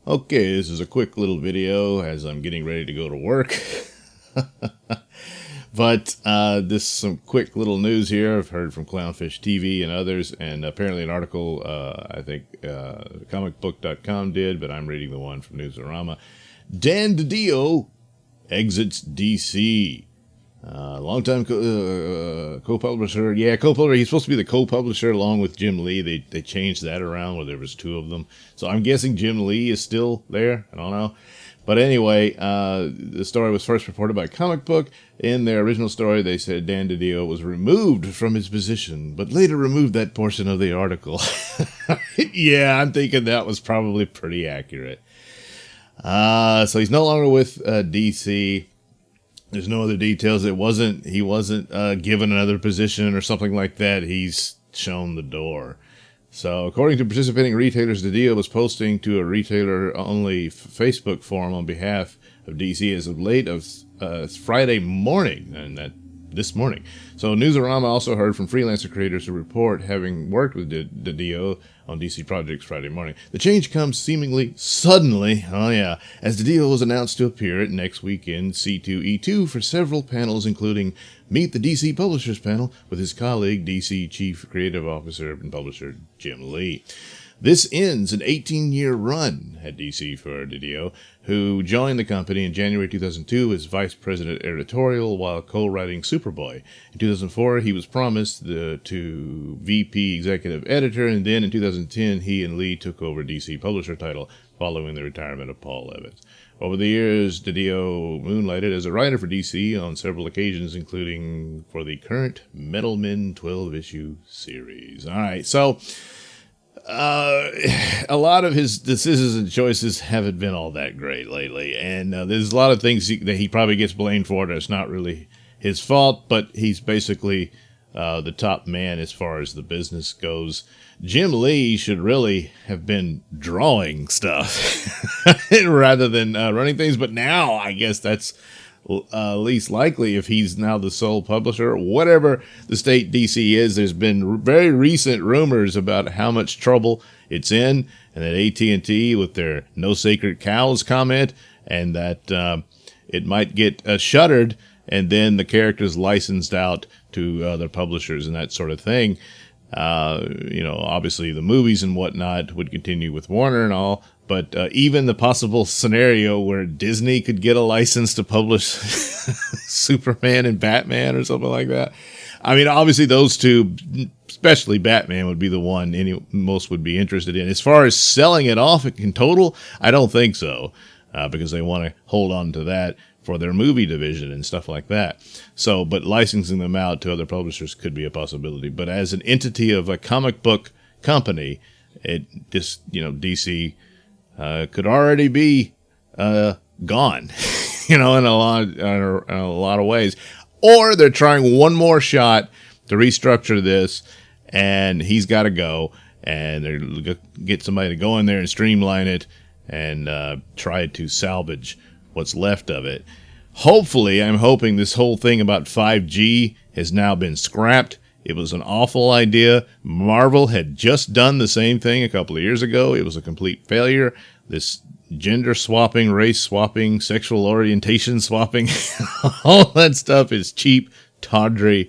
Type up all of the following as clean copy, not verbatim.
Okay, this is a quick little video as I'm getting ready to go to work. But this is some quick little news here. I've heard from Clownfish TV and others, and apparently an article, I think comicbook.com did, but I'm reading the one from Newsarama. Dan DiDio exits DC. Longtime co-publisher. Yeah, co-publisher. He's supposed to be the co-publisher along with Jim Lee. They changed that around where there was two of them. So I'm guessing Jim Lee is still there. I don't know. But anyway, the story was first reported by Comic Book. In their original story, they said Dan DiDio was removed from his position, but later removed that portion of the article. Yeah, I'm thinking that was probably pretty accurate. So he's no longer with DC. There's no other details. He wasn't given another position or something like that. He's shown the door. So, according to participating retailers, DiDio was posting to a retailer-only Facebook forum on behalf of DC as of late of Friday morning, and that this morning. So, Newsarama also heard from freelancer creators who report having worked with DiDio on DC projects Friday morning. The change comes seemingly suddenly, as DiDio was announced to appear at next weekend C2E2 for several panels, including Meet the DC Publishers panel with his colleague, DC Chief Creative Officer and Publisher Jim Lee. This ends an 18-year run at DC for DiDio, who joined the company in January 2002 as Vice President Editorial while co-writing Superboy. In 2004, he was promised to VP Executive Editor, and then in 2010, he and Lee took over DC Publisher title following the retirement of Paul Evans. Over the years, DiDio moonlighted as a writer for DC on several occasions, including for the current Metal Men 12-issue series. All right, so a lot of his decisions and choices haven't been all that great lately, and there's a lot of things that he probably gets blamed for that's not really his fault, but he's basically the top man as far as the business goes. Jim Lee should really have been drawing stuff rather than running things, but now I guess that's least likely if he's now the sole publisher. Whatever the state DC is, there's been very recent rumors about how much trouble it's in, and that AT&T with their "No Sacred Cows" comment, and that it might get shuttered, and then the characters licensed out to other publishers and that sort of thing. Obviously the movies and whatnot would continue with Warner and all, but even the possible scenario where Disney could get a license to publish Superman and Batman or something like that. I mean, obviously those two, especially Batman, would be the one most would be interested in. As far as selling it off in total, I don't think so, because they want to hold on to that for their movie division and stuff like that. So, but licensing them out to other publishers could be a possibility. But as an entity of a comic book company, DC could already be gone, in a lot of ways. Or they're trying one more shot to restructure this, and he's got to go, and they're get somebody to go in there and streamline it and try to salvage what's left of it. Hopefully, I'm hoping this whole thing about 5G has now been scrapped. It was an awful idea. Marvel had just done the same thing a couple of years ago. It was a complete failure. This gender swapping, race swapping, sexual orientation swapping, all that stuff is cheap, tawdry,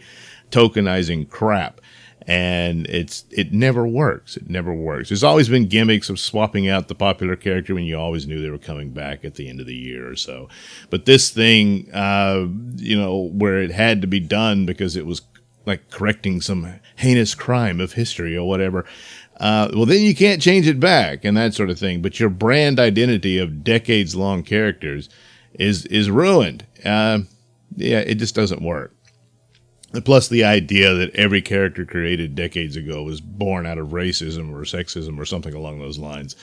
tokenizing crap. And it never works. It never works. There's always been gimmicks of swapping out the popular character when you always knew they were coming back at the end of the year or so. But this thing, where it had to be done because it was like correcting some heinous crime of history or whatever, well, then you can't change it back and that sort of thing. But your brand identity of decades-long characters is ruined. It just doesn't work. Plus the idea that every character created decades ago was born out of racism or sexism or something along those lines.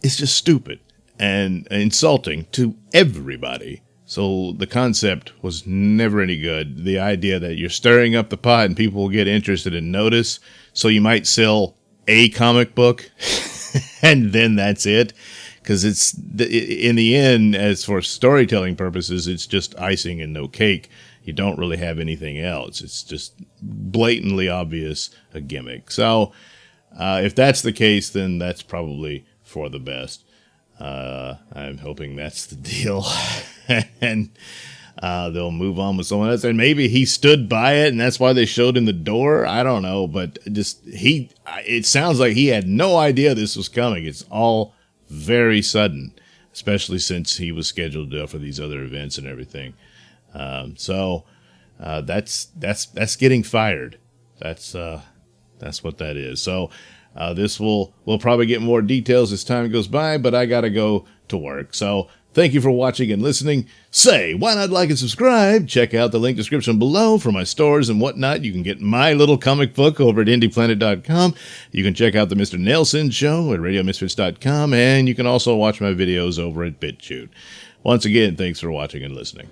It's just stupid and insulting to everybody. So the concept was never any good. The idea that you're stirring up the pot and people will get interested and notice, so you might sell a comic book and then that's it. Because it's in the end, as for storytelling purposes, it's just icing and no cake. You don't really have anything else. It's just blatantly obvious a gimmick. So if that's the case, then that's probably for the best. I'm hoping that's the deal. And they'll move on with someone else. And maybe he stood by it, and that's why they showed him the door. I don't know. But it sounds like he had no idea this was coming. It's all very sudden, especially since he was scheduled for these other events and everything. So that's getting fired. That's what that is. So we'll probably get more details as time goes by, but I gotta go to work. So thank you for watching and listening. Say, why not like and subscribe? Check out the link description below for my stores and whatnot. You can get my little comic book over at IndiePlanet.com. You can check out the Mr Nailsin Show at RadioMisfits.com, and you can also watch my videos over at BitChute. Once again, thanks for watching and listening.